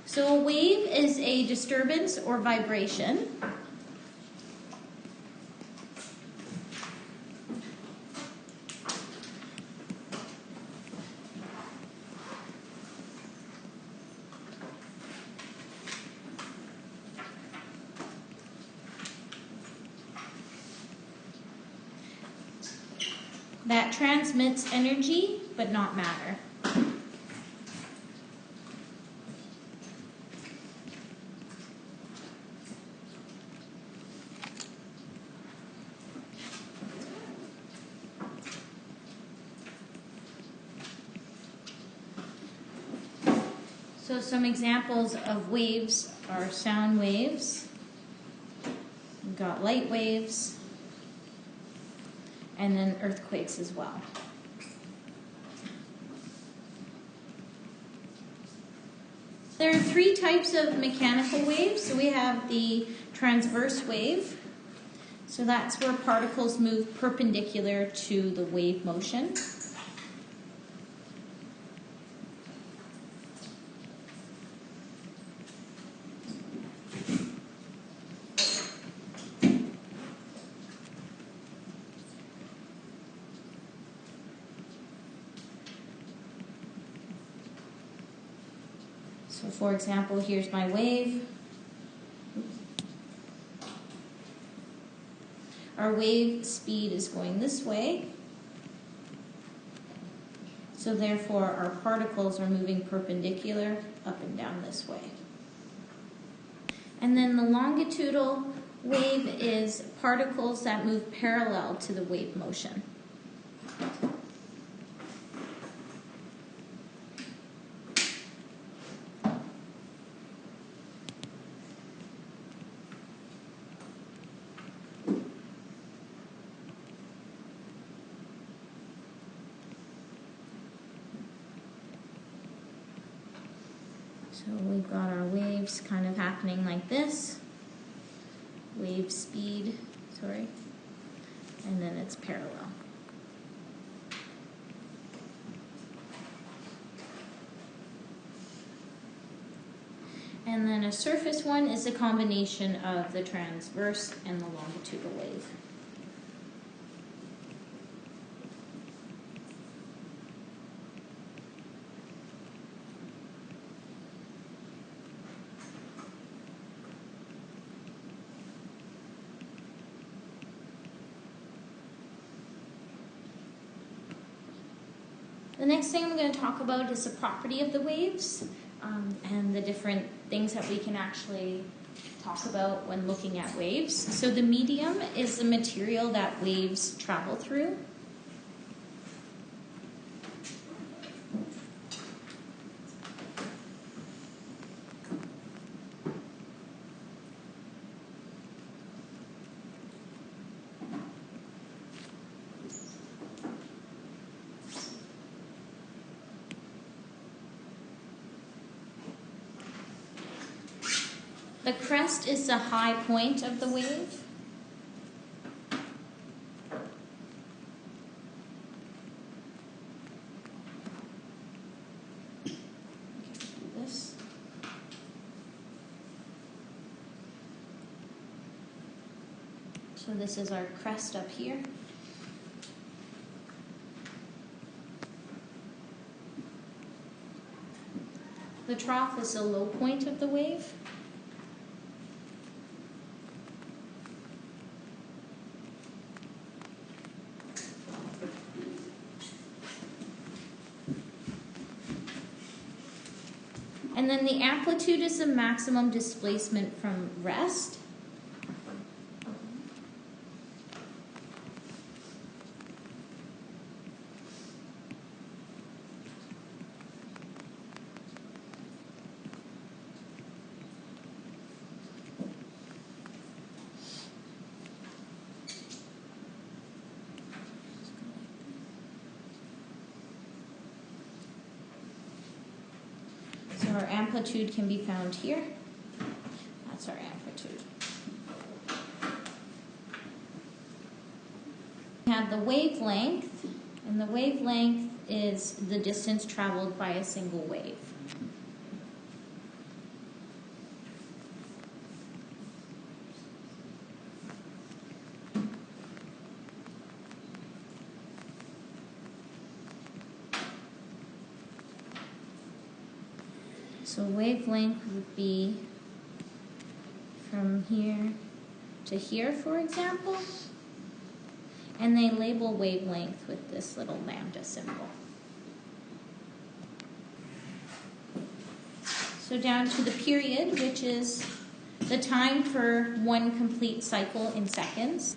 So a wave is a disturbance or vibration that transmits energy but not matter. So some examples of waves are sound waves, we've got light waves, and then earthquakes as well. There are three types of mechanical waves. So we have the transverse wave. So that's where particles move perpendicular to the wave motion. So for example, here's my wave. Our wave speed is going this way. So therefore our particles are moving perpendicular up and down this way. And then the longitudinal wave is particles that move parallel to the wave motion. So we've got our waves kind of happening like this, wave speed, and then it's parallel. And then a surface one is a combination of the transverse and the longitudinal wave. The next thing I'm going to talk about is the property of the waves and the different things that we can actually talk about when looking at waves. So the medium is the material that waves travel through. The crest is the high point of the wave. So this is our crest up here. The trough is the low point of the wave. And then the amplitude is the maximum displacement from rest. So our amplitude can be found here. That's our amplitude. We have the wavelength, and the wavelength is the distance traveled by a single wave. So wavelength would be from here to here, for example. And they label wavelength with this little lambda symbol. So down to the period, which is the time for one complete cycle in seconds.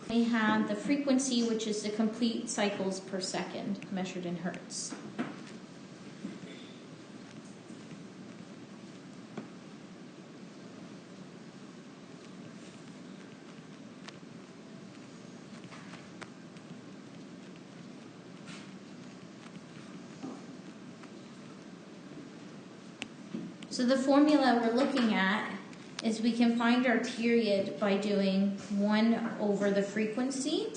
We have the frequency, which is the complete cycles per second, measured in hertz. So the formula we're looking at is we can find our period by doing 1 over the frequency,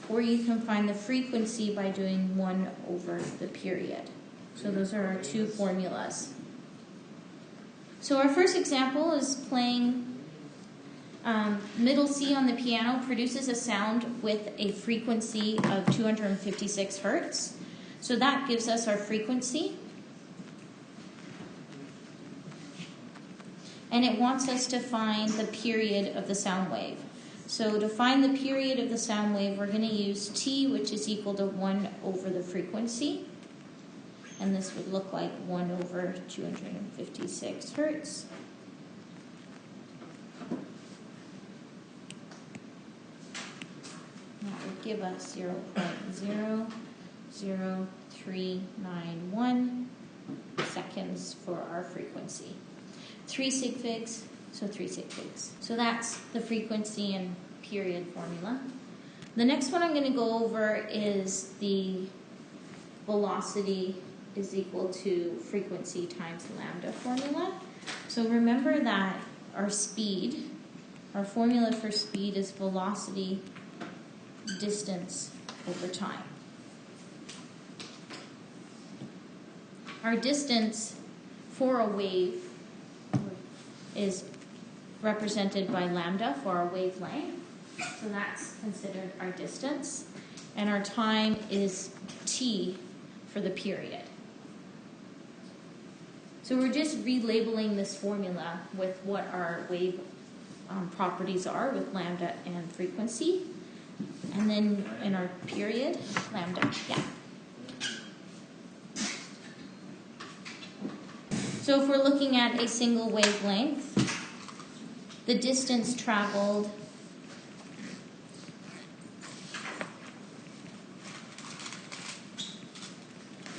or you can find the frequency by doing 1 over the period. So those are our two formulas. So our first example is playing middle C on the piano produces a sound with a frequency of 256 hertz. So that gives us our frequency. And it wants us to find the period of the sound wave. So to find the period of the sound wave, we're going to use T, which is equal to 1 over the frequency. And this would look like 1 over 256 hertz. That would give us 0.00391 seconds for our frequency. 3 sig figs, so 3 sig figs. So that's the frequency and period formula. The next one I'm going to go over is the velocity is equal to frequency times lambda formula. So remember that our speed, our formula for speed is velocity distance over time. Our distance for a wave is represented by lambda for our wavelength. So that's considered our distance. And our time is t for the period. So we're just relabeling this formula with what our wave properties are with lambda and frequency. And then in our period, lambda, yeah. So if we're looking at a single wavelength, the distance traveled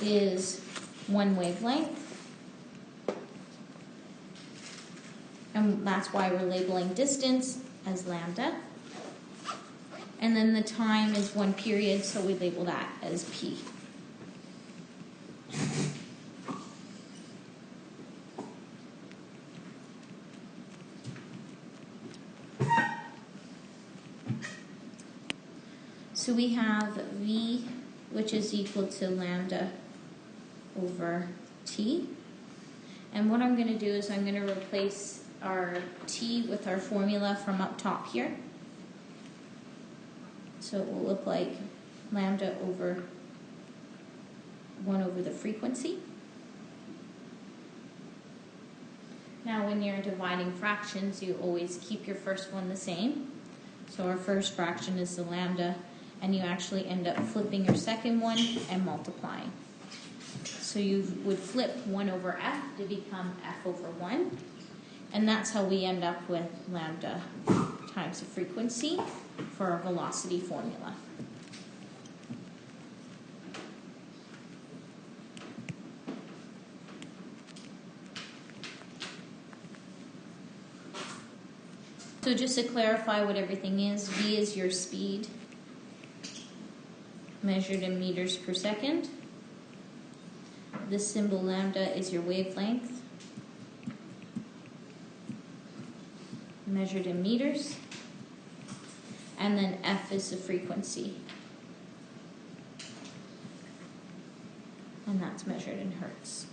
is 1 wavelength. And that's why we're labeling distance as lambda. And then the time is 1 period, so we label that as p. So we have v, which is equal to lambda over t. And what I'm going to do is I'm going to replace our t with our formula from up top here. So it will look like lambda over 1 over the frequency. Now when you're dividing fractions, you always keep your first one the same. So our first fraction is the lambda, and you actually end up flipping your second one and multiplying. So you would flip 1 over f to become f over 1. And that's how we end up with lambda times the frequency for our velocity formula. So just to clarify what everything is, v is your speed measured in meters per second. This symbol lambda is your wavelength measured in meters. And then f is the frequency. And that's measured in hertz.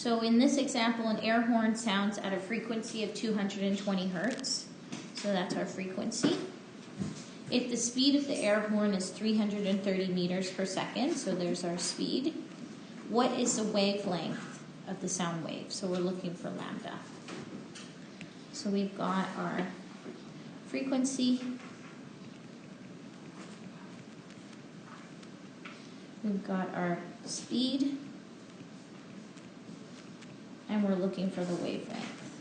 So in this example, an air horn sounds at a frequency of 220 hertz. So that's our frequency. If the speed of the air horn is 330 meters per second, so there's our speed, what is the wavelength of the sound wave? So we're looking for lambda. So we've got our frequency, we've got our speed, and we're looking for the wavelength.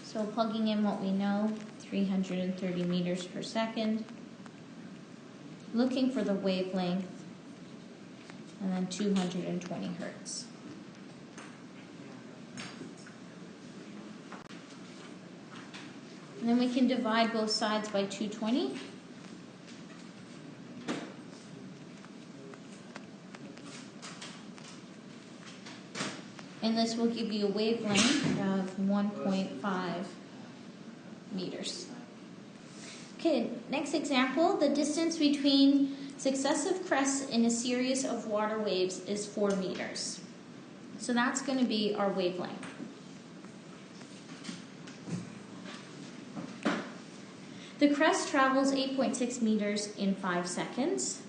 So plugging in what we know, 330 meters per second, looking for the wavelength, and then 220 hertz. And then we can divide both sides by 220. And this will give you a wavelength of 1.5 meters. Okay, next example, the distance between successive crests in a series of water waves is 4 meters. So that's going to be our wavelength. The crest travels 8.6 meters in 5 seconds.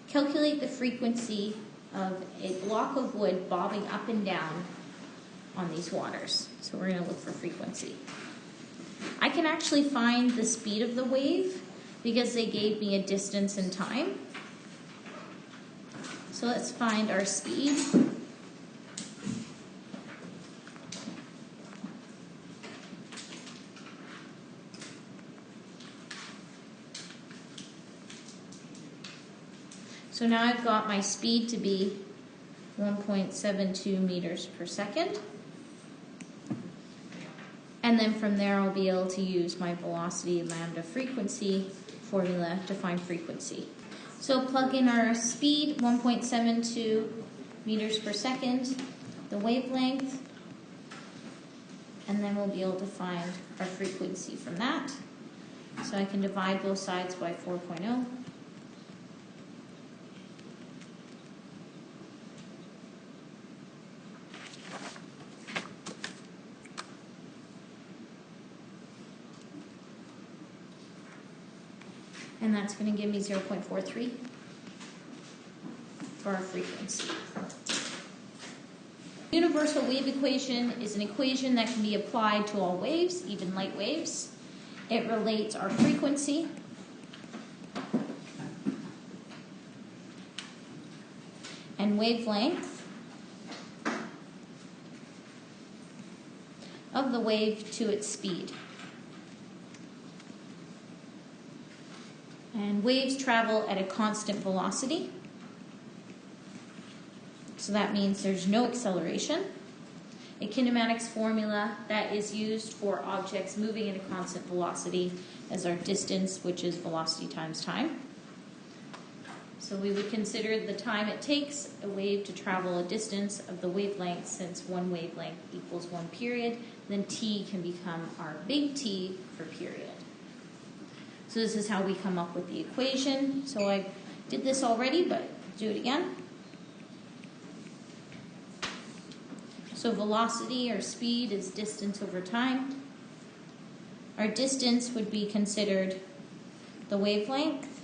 Calculate the frequency of a block of wood bobbing up and down on these waters. So we're going to look for frequency. I can actually find the speed of the wave because they gave me a distance and time. So let's find our speed. So now I've got my speed to be 1.72 meters per second. And then from there I'll be able to use my velocity lambda frequency formula to find frequency. So plug in our speed, 1.72 meters per second, the wavelength, and then we'll be able to find our frequency from that. So I can divide both sides by 4.0. And that's going to give me 0.43 for our frequency. Universal wave equation is an equation that can be applied to all waves, even light waves. It relates our frequency and wavelength of the wave to its speed. And waves travel at a constant velocity. So that means there's no acceleration. A kinematics formula that is used for objects moving at a constant velocity as our distance, which is velocity times time. So we would consider the time it takes a wave to travel a distance of the wavelength, since one wavelength equals one period. Then t can become our big T for period. So this is how we come up with the equation. So I did this already, but do it again. So velocity or speed is distance over time. Our distance would be considered the wavelength.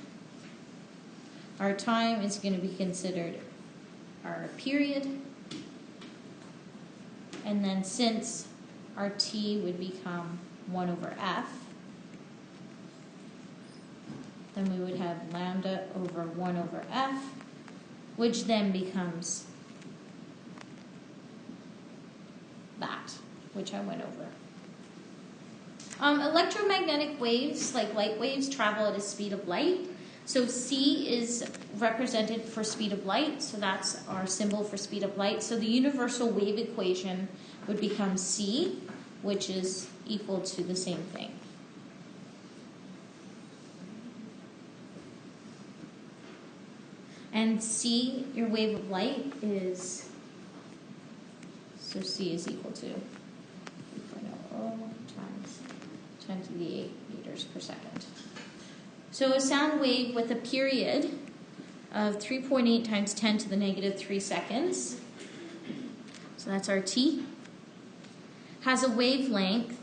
Our time is going to be considered our period. And then since our t would become 1 over f, then we would have lambda over 1 over f, which then becomes that, which I went over. Electromagnetic waves, like light waves, travel at a speed of light. So c is represented for speed of light, so that's our symbol for speed of light. So the universal wave equation would become c, which is equal to the same thing. And c, your wave of light, is, so c is equal to 3.00 times 10 to the 8 meters per second. So a sound wave with a period of 3.8 times 10 to the negative 3 seconds, so that's our t, has a wavelength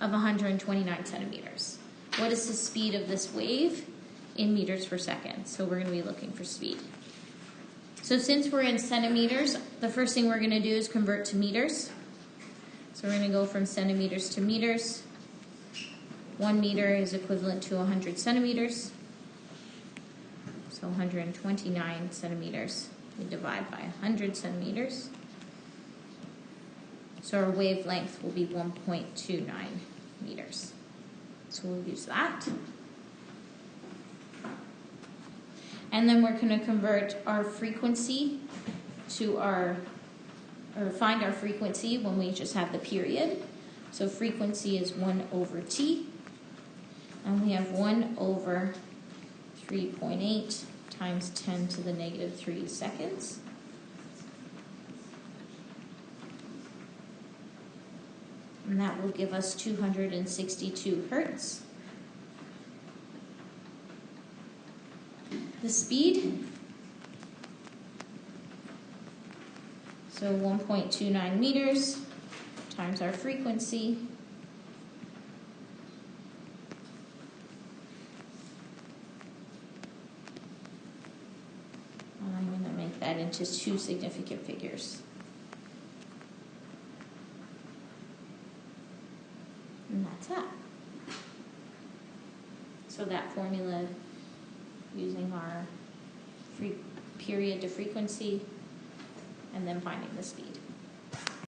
of 129 centimeters. What is the speed of this wave in meters per second? So we're going to be looking for speed. So since we're in centimeters, the first thing we're going to do is convert to meters. So we're going to go from centimeters to meters. 1 meter is equivalent to 100 centimeters. So 129 centimeters, we divide by 100 centimeters. So our wavelength will be 1.29 meters. So we'll use that. And then we're going to convert our frequency to or find our frequency when we just have the period. So frequency is 1 over t. And we have 1 over 3.8 times 10 to the negative 3 seconds. And that will give us 262 hertz. The speed, so 1.29 meters times our frequency, and I'm going to make that into 2 significant figures. And that's that. So that formula, using our period to frequency, and then finding the speed.